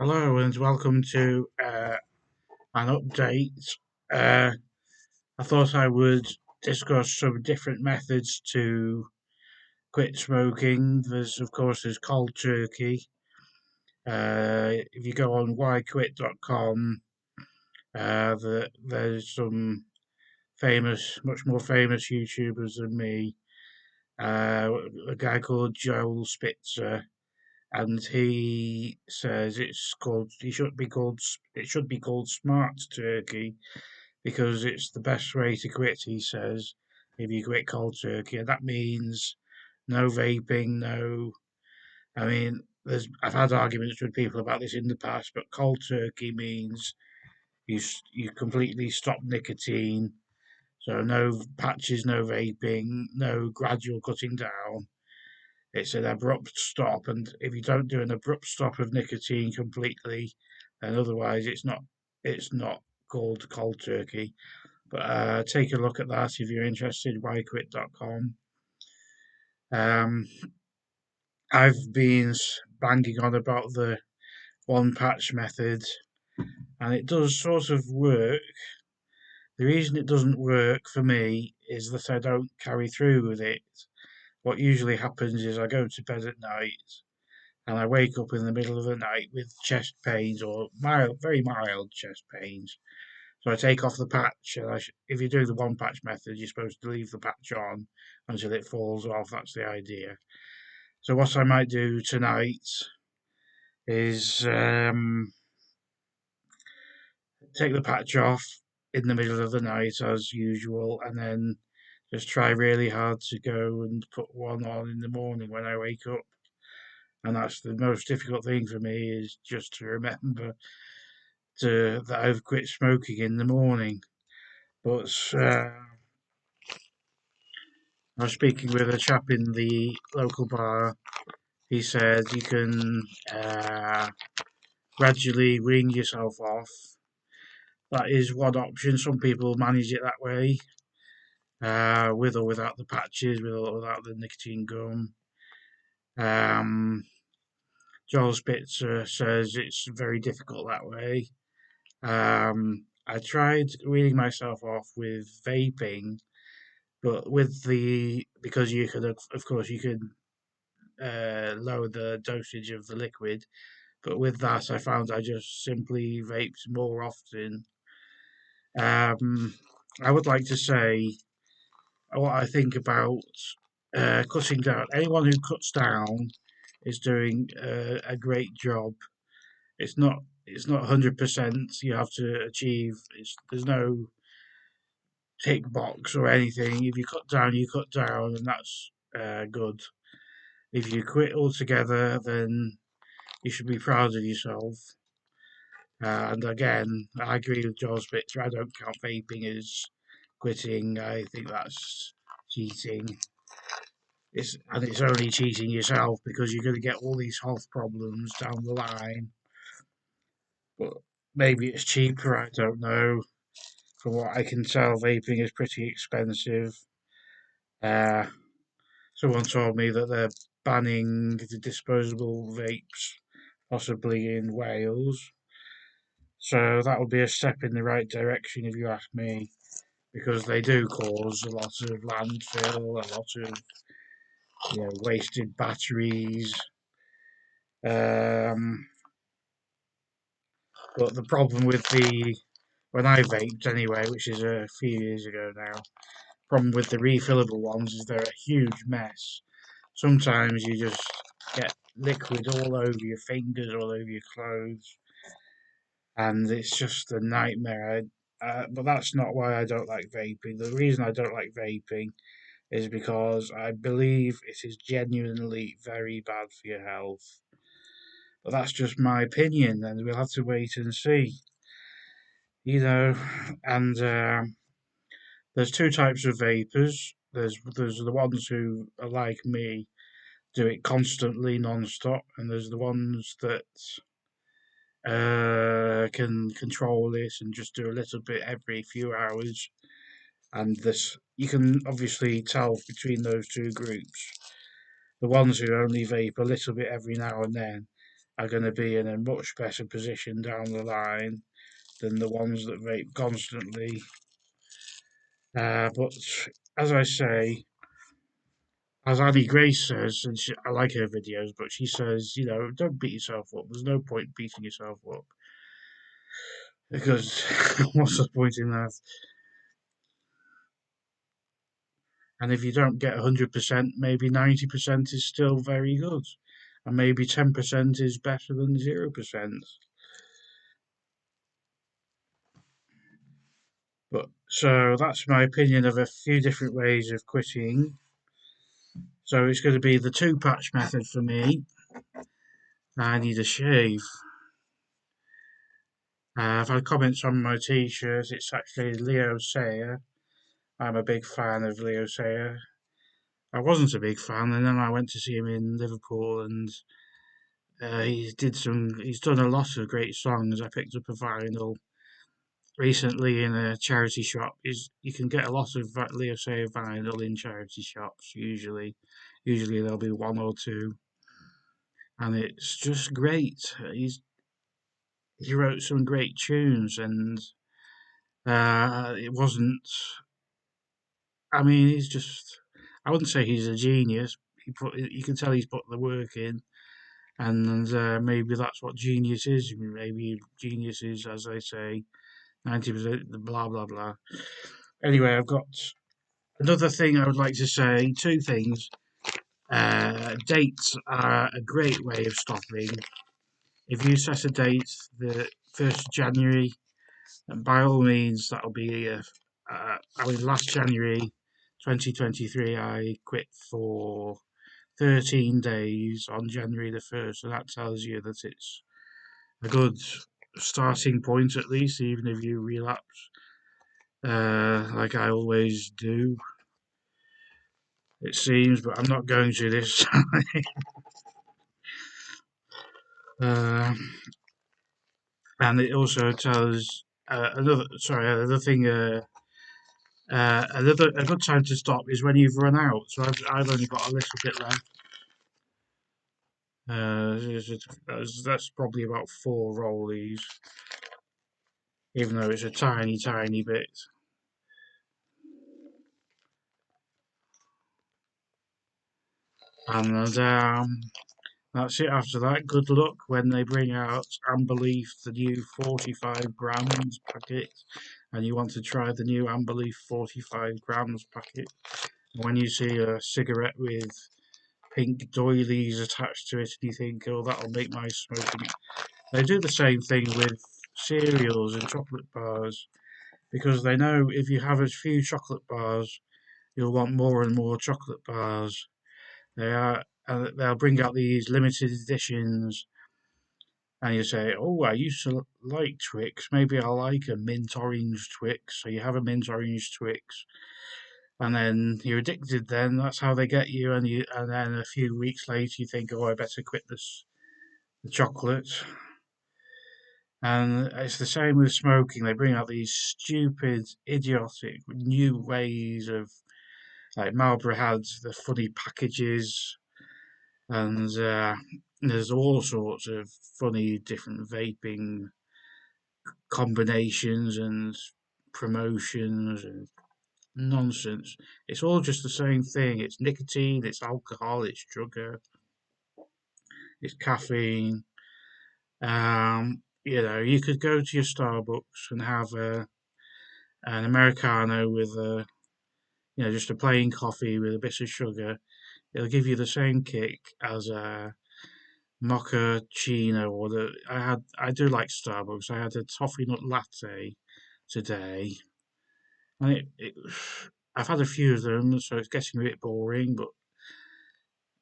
Hello and welcome to an update. Uh, I thought I would discuss some different methods to quit smoking. There's cold turkey. If you go on whyquit.com, there's some much more famous YouTubers than me. A guy called Joel Spitzer, and he says it should be called smart turkey because it's the best way to quit, he says, if you quit cold turkey. And that means no vaping, no. I mean, I've had arguments with people about this in the past, but cold turkey means you completely stop nicotine. So no patches, no vaping, no gradual cutting down. It's an abrupt stop, and if you don't do an abrupt stop of nicotine completely, then otherwise it's not called cold turkey. But take a look at that if you're interested. Whyquit.com. Um, I've been banging on about the one patch method, and it does sort of work. The reason it doesn't work for me is that I don't carry through with it. What usually happens is I go to bed at night and I wake up in the middle of the night with chest pains or very mild chest pains. So I take off the patch, and if you do the one patch method, you're supposed to leave the patch on until it falls off. That's the idea. So what I might do tonight is take the patch off in the middle of the night as usual, and then just try really hard to go and put one on in the morning when I wake up. And that's the most difficult thing for me is just to remember that I've quit smoking in the morning. But I was speaking with a chap in the local bar. He said you can uh, gradually wean yourself off. That is one option. Some people manage it that way, with or without the patches, with or without the nicotine gum. Um, Joel Spitzer says it's very difficult that way. I tried weaning myself off with vaping, but because you could, of course, you could lower the dosage of the liquid. But with that, I found I just simply vaped more often. Um, I would like to say what I think about cutting down. Anyone who cuts down is doing a great job. It's not 100%. You have to achieve. There's no tick box or anything. If you cut down, you cut down, and that's good. If you quit altogether, then you should be proud of yourself. And again, I agree with Joel Spitzer. I don't count vaping as quitting. I think that's cheating. It's only cheating yourself because you're going to get all these health problems down the line. But maybe it's cheaper. I don't know. From what I can tell, vaping is pretty expensive. Uh, Someone told me that they're banning the disposable vapes, possibly in Wales. So that would be a step in the right direction, if you ask me, because they do cause a lot of landfill, a lot of wasted batteries. Um, but the problem with the when I vaped anyway, which is a few years ago now, problem with the refillable ones is they're a huge mess. Sometimes you just get liquid all over your fingers, all over your clothes, and it's just a nightmare. But that's not why I don't like vaping. The reason I don't like vaping is because I believe it is genuinely very bad for your health. But that's just my opinion, and we'll have to wait and see. You know, and there's two types of vapors. There's the ones who are like me, do it constantly, non-stop, and there's the ones that can control it and just do a little bit every few hours. And this you can obviously tell between those two groups. The ones who only vape a little bit every now and then, are going to be in a much better position down the line than the ones that vape constantly. But as I say, as Annie Grace says, and I like her videos, but she says, don't beat yourself up. There's no point beating yourself up because what's the point in that? And if you don't get 100%, maybe 90% is still very good, and maybe 10% is better than 0%. But so that's my opinion of a few different ways of quitting. So it's going to be the two patch method for me. I need a shave. I've had comments on my t-shirt. It's actually Leo Sayer. I'm a big fan of Leo Sayer. I wasn't a big fan, and then I went to see him in Liverpool, and he's done a lot of great songs. I picked up a vinyl recently in a charity shop. Is You can get a lot of Leo Sayer vinyl in charity shops usually. Usually there'll be one or two, and it's just great. He wrote some great tunes, and it wasn't. I mean, he's just. I wouldn't say he's a genius. You can tell he's put the work in, and maybe that's what genius is. Maybe genius is, as they say, 90% blah blah blah. Anyway, I've got another thing I would like to say. Two things. Dates are a great way of stopping. If you set a date, the 1st of January, and by all means, that'll be. Last January, 2023, I quit for 13 days on January the 1st, so that tells you that it's a good starting point at least, even if you relapse, like I always do, it seems, but I'm not going to this time. uh, and it also tells another thing. A good time to stop is when you've run out. So I've only got a little bit left. That's probably about 4 rollies, even though it's a tiny, tiny bit. And that's it after that. Good luck when they bring out Amber Leaf, the new 45 grams packet, and you want to try the new Amber Leaf 45 grams packet. And when you see a cigarette with pink doilies attached to it, and you think, oh, that'll make my smoking. They do the same thing with cereals and chocolate bars, because they know if you have a few chocolate bars, you'll want more and more chocolate bars. They'll bring out these limited editions, and you say, "Oh, I used to like Twix. Maybe I like a mint orange Twix." So you have a mint orange Twix, and then you're addicted. Then that's how they get you, and then a few weeks later, you think, "Oh, I better quit the chocolate." And it's the same with smoking. They bring out these stupid, idiotic, new ways of, like Marlboro had the funny packages, and there's all sorts of funny different vaping combinations and promotions and nonsense. It's all just the same thing. It's nicotine, it's alcohol, it's sugar, it's caffeine. You could go to your Starbucks and have an Americano with just a plain coffee with a bit of sugar. It'll give you the same kick as a mochaccino, or I do like Starbucks. I had a toffee nut latte today, and I've had a few of them, so it's getting a bit boring. But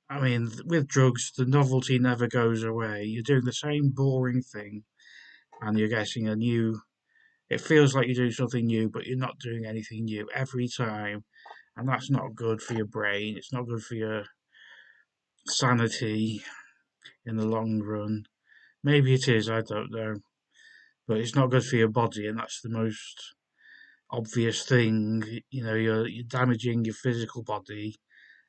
I mean, with drugs, the novelty never goes away. You're doing the same boring thing, and you're getting a new. It feels like you're doing something new, but you're not doing anything new every time, and that's not good for your brain. It's not good for your sanity in the long run. Maybe it is, I don't know. But it's not good for your body, and that's the most obvious thing. You're damaging your physical body.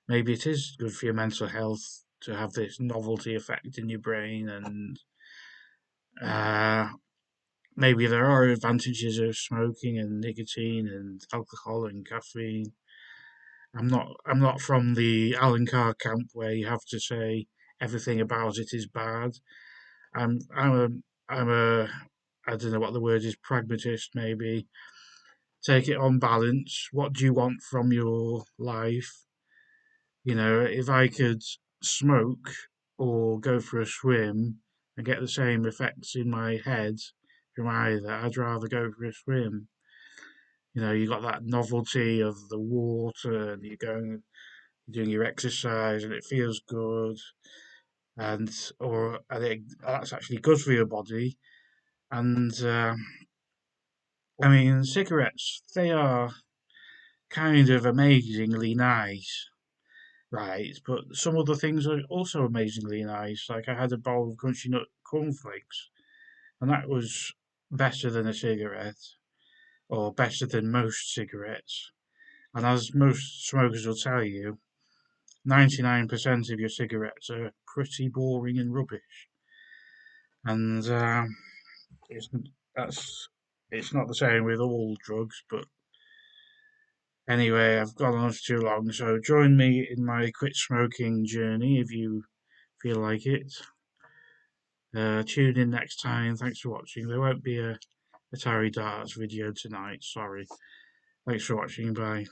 Maybe it is good for your mental health to have this novelty effect in your brain, and uh, maybe there are advantages of smoking and nicotine and alcohol and caffeine. I'm not from the Alan Carr camp where you have to say everything about it is bad. I'm a I don't know what the word is, pragmatist maybe. Take it on balance. What do you want from your life? If I could smoke or go for a swim and get the same effects in my head from either, I'd rather go for a swim. You got that novelty of the water, and you're doing your exercise, and it feels good, and or I think that's actually good for your body. And I mean, cigarettes, they are kind of amazingly nice, right? But some other things are also amazingly nice. Like I had a bowl of crunchy nut cornflakes, and that was better than a cigarette, or better than most cigarettes. And as most smokers will tell you, 99% of your cigarettes are pretty boring and rubbish. And it's that's it's not the same with all drugs, but anyway, I've gone on for too long. So join me in my quit smoking journey if you feel like it. Tune in next time. Thanks for watching. There won't be a Atari Darts video tonight. Sorry. Thanks for watching. Bye.